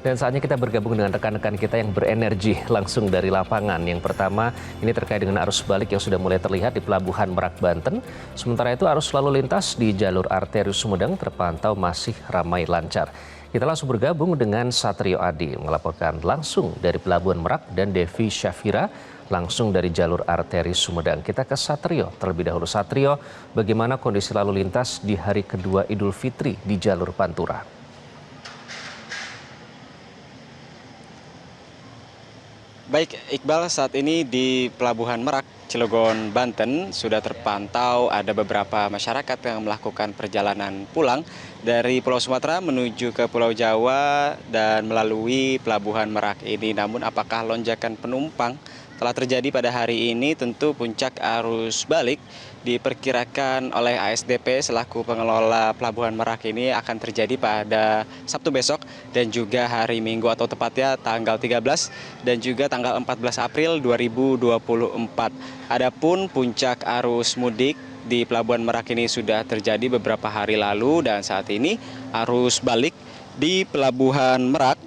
Dan saatnya kita bergabung dengan rekan-rekan kita yang berenergi langsung dari lapangan. Yang pertama, ini terkait dengan arus balik yang sudah mulai terlihat di Pelabuhan Merak, Banten. Sementara itu arus lalu lintas di jalur arteri Sumedang terpantau masih ramai lancar. Kita langsung bergabung dengan Satrio Adi melaporkan langsung dari Pelabuhan Merak dan Devi Syafira langsung dari jalur arteri Sumedang. Kita ke Satrio terlebih dahulu. Satrio, bagaimana kondisi lalu lintas di hari kedua Idul Fitri di jalur Pantura? Baik, Iqbal, saat ini di Pelabuhan Merak, Cilegon, Banten sudah terpantau ada beberapa masyarakat yang melakukan perjalanan pulang dari Pulau Sumatera menuju ke Pulau Jawa dan melalui Pelabuhan Merak ini. Namun apakah lonjakan penumpang telah terjadi pada hari ini? Tentu puncak arus balik diperkirakan oleh ASDP selaku pengelola Pelabuhan Merak ini akan terjadi pada Sabtu besok dan juga hari Minggu atau tepatnya tanggal 13 dan juga tanggal 14 April 2024. Adapun puncak arus mudik di Pelabuhan Merak ini sudah terjadi beberapa hari lalu dan saat ini arus balik di Pelabuhan Merak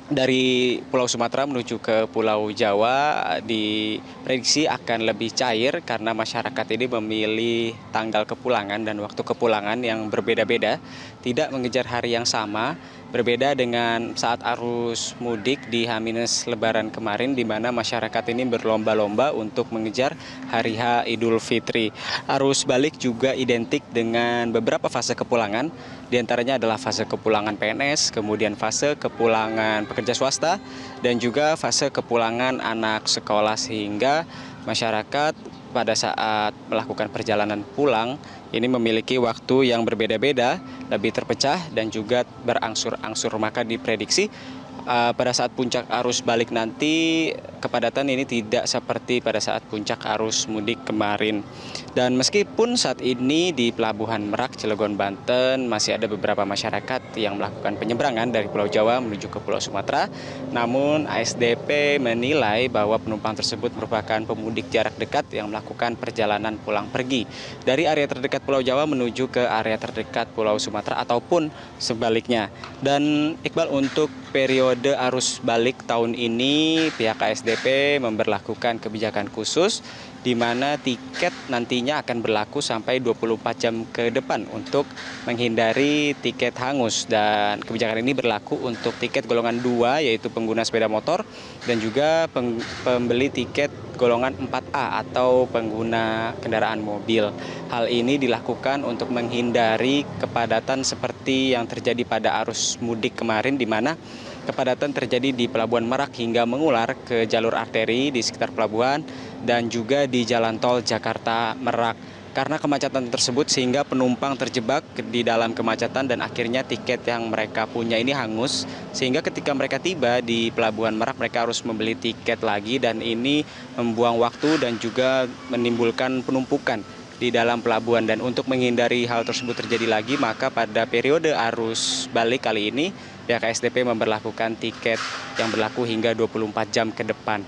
dari Pulau Sumatera menuju ke Pulau Jawa diprediksi akan lebih cair karena masyarakat ini memilih tanggal kepulangan dan waktu kepulangan yang berbeda-beda, tidak mengejar hari yang sama, berbeda dengan saat arus mudik di H- Lebaran kemarin di mana masyarakat ini berlomba-lomba untuk mengejar hari H Idul Fitri. Arus balik juga identik dengan beberapa fase kepulangan, di antaranya adalah fase kepulangan PNS, kemudian fase kepulangan pekerja swasta, dan juga fase kepulangan anak sekolah sehingga masyarakat pada saat melakukan perjalanan pulang ini memiliki waktu yang berbeda-beda, lebih terpecah dan juga berangsur-angsur. Maka diprediksi pada saat puncak arus balik nanti kepadatan ini tidak seperti pada saat puncak arus mudik kemarin. Dan meskipun saat ini di Pelabuhan Merak, Cilegon, Banten masih ada beberapa masyarakat yang melakukan penyeberangan dari Pulau Jawa menuju ke Pulau Sumatera, namun ASDP menilai bahwa penumpang tersebut merupakan pemudik jarak dekat yang melakukan perjalanan pulang pergi dari area terdekat Pulau Jawa menuju ke area terdekat Pulau Sumatera ataupun sebaliknya. Dan Iqbal, untuk periode arus balik tahun ini pihak ASDP memberlakukan kebijakan khusus di mana tiket nantinya akan berlaku sampai 24 jam ke depan untuk menghindari tiket hangus, dan kebijakan ini berlaku untuk tiket golongan 2 yaitu pengguna sepeda motor dan juga pembeli tiket golongan 4A atau pengguna kendaraan mobil. Hal ini dilakukan untuk menghindari kepadatan seperti yang terjadi pada arus mudik kemarin di mana kepadatan terjadi di Pelabuhan Merak hingga mengular ke jalur arteri di sekitar pelabuhan dan juga di jalan tol Jakarta Merak. Karena kemacetan tersebut sehingga penumpang terjebak di dalam kemacetan dan akhirnya tiket yang mereka punya ini hangus. Sehingga ketika mereka tiba di Pelabuhan Merak mereka harus membeli tiket lagi dan ini membuang waktu dan juga menimbulkan penumpukan di dalam pelabuhan. Dan untuk menghindari hal tersebut terjadi lagi, maka pada periode arus balik kali ini pihak ASDP memberlakukan tiket yang berlaku hingga 24 jam ke depan.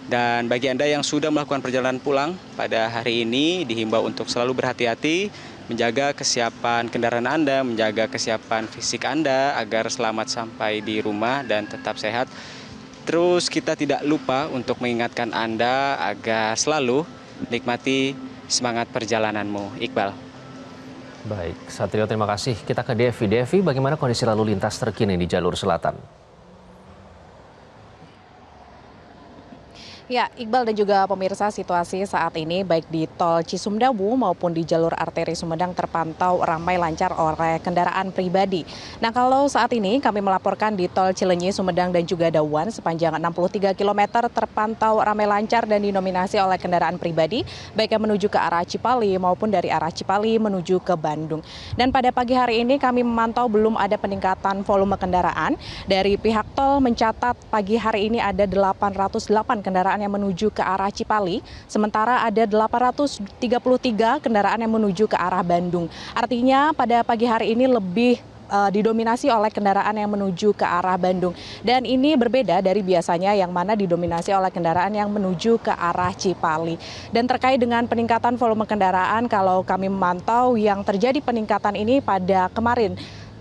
Dan bagi Anda yang sudah melakukan perjalanan pulang pada hari ini dihimbau untuk selalu berhati-hati, menjaga kesiapan kendaraan Anda, menjaga kesiapan fisik Anda agar selamat sampai di rumah dan tetap sehat. Terus kita tidak lupa untuk mengingatkan Anda agar selalu nikmati semangat perjalananmu, Iqbal. Baik, Satrio, terima kasih. Kita ke Devi. Devi, bagaimana kondisi lalu lintas terkini di jalur selatan? Ya, Iqbal dan juga pemirsa, situasi saat ini baik di tol Cisumdawu maupun di jalur arteri Sumedang terpantau ramai lancar oleh kendaraan pribadi. Nah, kalau saat ini kami melaporkan di tol Cilenyi, Sumedang dan juga Dawan sepanjang 63 km terpantau ramai lancar dan dinominasi oleh kendaraan pribadi baik yang menuju ke arah Cipali maupun dari arah Cipali menuju ke Bandung. Dan pada pagi hari ini kami memantau belum ada peningkatan volume kendaraan. Dari pihak tol mencatat pagi hari ini ada 808 kendaraan yang menuju ke arah Cipali, sementara ada 833 kendaraan yang menuju ke arah Bandung. Artinya pada pagi hari ini lebih didominasi oleh kendaraan yang menuju ke arah Bandung. Dan ini berbeda dari biasanya yang mana didominasi oleh kendaraan yang menuju ke arah Cipali. Dan terkait dengan peningkatan volume kendaraan, kalau kami memantau yang terjadi peningkatan ini pada kemarin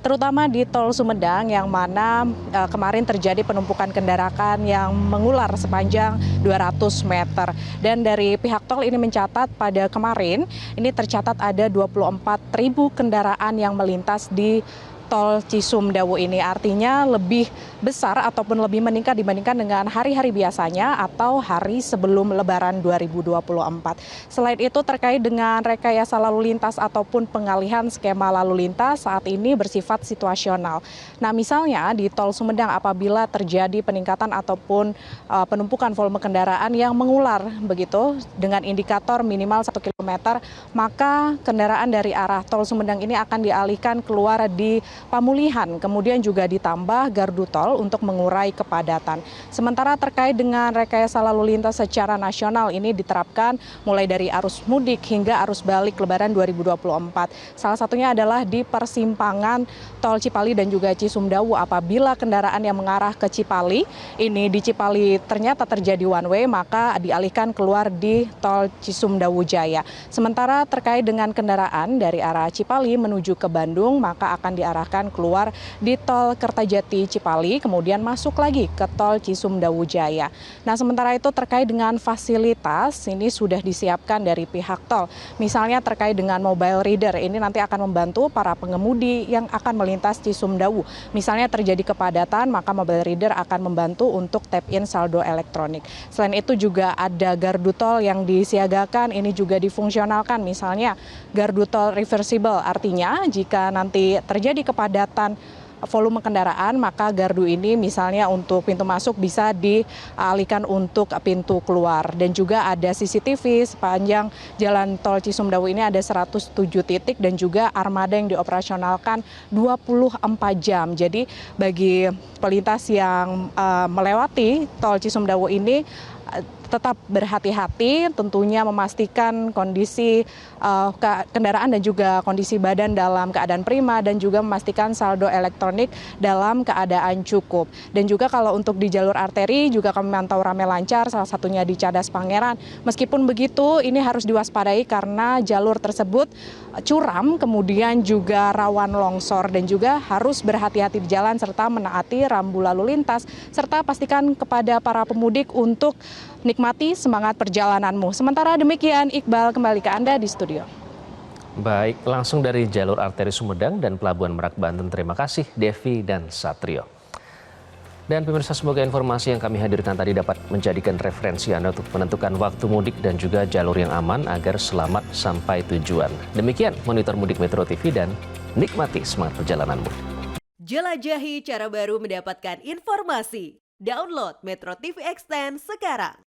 terutama di Tol Sumedang yang mana kemarin terjadi penumpukan kendaraan yang mengular sepanjang 200 meter. Dan dari pihak tol ini mencatat pada kemarin ini tercatat ada 24.000 kendaraan yang melintas di Tol Cisumdawu ini, artinya lebih besar ataupun lebih meningkat dibandingkan dengan hari-hari biasanya atau hari sebelum Lebaran 2024. Selain itu terkait dengan rekayasa lalu lintas ataupun pengalihan skema lalu lintas saat ini bersifat situasional. Nah misalnya di Tol Sumedang apabila terjadi peningkatan ataupun penumpukan volume kendaraan yang mengular begitu dengan indikator minimal 1 km, maka kendaraan dari arah Tol Sumedang ini akan dialihkan keluar di Pamulihan, kemudian juga ditambah gardu tol untuk mengurai kepadatan. Sementara terkait dengan rekayasa lalu lintas secara nasional ini diterapkan mulai dari arus mudik hingga arus balik Lebaran 2024. Salah satunya adalah di persimpangan Tol Cipali dan juga Cisumdawu. Apabila kendaraan yang mengarah ke Cipali, ini di Cipali ternyata terjadi one way, maka dialihkan keluar di Tol Cisumdawu Jaya. Sementara terkait dengan kendaraan dari arah Cipali menuju ke Bandung, maka akan diarahkan keluar di Tol Kertajati Cipali, kemudian masuk lagi ke Tol Cisumdawu Jaya. Nah, sementara itu terkait dengan fasilitas ini sudah disiapkan dari pihak tol. Misalnya terkait dengan mobile reader, ini nanti akan membantu para pengemudi yang akan melintas Cisumdawu. Misalnya terjadi kepadatan, maka mobile reader akan membantu untuk tap in saldo elektronik. Selain itu juga ada gardu tol yang disiagakan, ini juga difungsionalkan. Misalnya gardu tol reversible, artinya jika nanti terjadi kepadatan volume kendaraan, maka gardu ini misalnya untuk pintu masuk bisa dialihkan untuk pintu keluar. Dan juga ada CCTV sepanjang jalan tol Cisumdawu ini ada 107 titik dan juga armada yang dioperasionalkan 24 jam. Jadi bagi pelintas yang melewati tol Cisumdawu ini tetap berhati-hati, tentunya memastikan kondisi kendaraan dan juga kondisi badan dalam keadaan prima dan juga memastikan saldo elektronik dalam keadaan cukup. Dan juga kalau untuk di jalur arteri juga kami mantau ramai lancar, salah satunya di Cadas Pangeran. Meskipun begitu ini harus diwaspadai karena jalur tersebut curam, kemudian juga rawan longsor dan juga harus berhati-hati di jalan serta menaati rambu lalu lintas serta pastikan kepada para pemudik untuk nikmati semangat perjalananmu. Sementara demikian, Iqbal kembali ke Anda di studio. Baik, langsung dari jalur arteri Sumedang dan Pelabuhan Merak Banten. Terima kasih Devi dan Satrio. Dan pemirsa, semoga informasi yang kami hadirkan tadi dapat menjadikan referensi Anda untuk menentukan waktu mudik dan juga jalur yang aman agar selamat sampai tujuan. Demikian Monitor Mudik Metro TV dan nikmati semangat perjalananmu. Jelajahi cara baru mendapatkan informasi. Download Metro TV Extend sekarang.